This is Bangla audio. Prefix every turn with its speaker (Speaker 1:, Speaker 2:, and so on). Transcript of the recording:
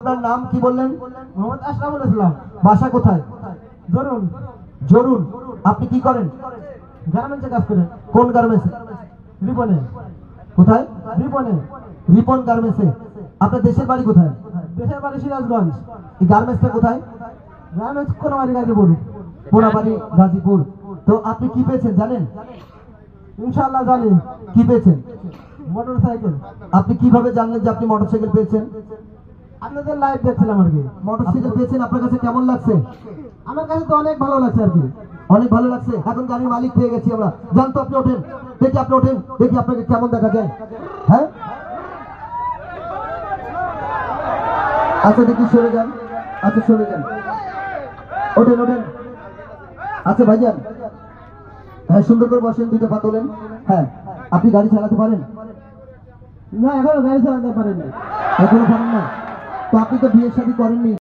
Speaker 1: আপনার নাম কি বললেন?
Speaker 2: মোহাম্মদ আশরাফুল ইসলাম।
Speaker 1: বাসা কোথায়?
Speaker 2: জরুন।
Speaker 1: জরুন। আপনি কি করেন?
Speaker 2: গার্মেন্টসে কাজ করেন।
Speaker 1: কোন গার্মেন্টসে?
Speaker 2: রিপনে।
Speaker 1: কোথায়?
Speaker 2: রিপনে।
Speaker 1: রিপন গার্মেন্টসে। আপনার দেশের বাড়ি কোথায়?
Speaker 2: দেশের বাড়ি সিরাজগঞ্জ।
Speaker 1: এই গার্মেন্টসটা কোথায়?
Speaker 2: গার্মেন্টস কোনাবাড়ি গাজীপুর।
Speaker 1: পোড়াবাড়ি গাজীপুর। তো আপনি কি পেয়েছেন জানেন?
Speaker 2: ইনশাআল্লাহ জানি।
Speaker 1: কি পেয়েছেন?
Speaker 2: মোটরসাইকেল।
Speaker 1: আপনি কিভাবে জানলেন যে আপনি মোটরসাইকেল পেয়েছেন?
Speaker 2: আপনাদের লাইভ দেখছিলাম আর কি।
Speaker 1: মোটরসাইকেল পেয়েছেন, আপনার কাছে কেমন লাগছে?
Speaker 2: আমার কাছে তো অনেক ভালো লাগছে আর কি।
Speaker 1: অনেক ভালো লাগছে। এখন গাড়ির মালিক পেয়ে গেছি আমরা। জান তো আপনি ওঠেন, দেখি আপনি ওঠেন, দেখি আপনাকে কেমন দেখা যায়। হ্যাঁ, আচ্ছা দেখি সরে যান, আচ্ছা সরে যান, ওঠেন ওঠেন। আচ্ছা ভাইজান, হ্যাঁ সুন্দর করে বসেন, দুইটা পা তোলেন। হ্যাঁ, আপনি গাড়ি চালাতে পারেন?
Speaker 2: না, এখনো গাড়ি চালাতে পারিনি।
Speaker 1: এখনো পারেন না? তো আপনি তো বিয়ে শাদী করেননি।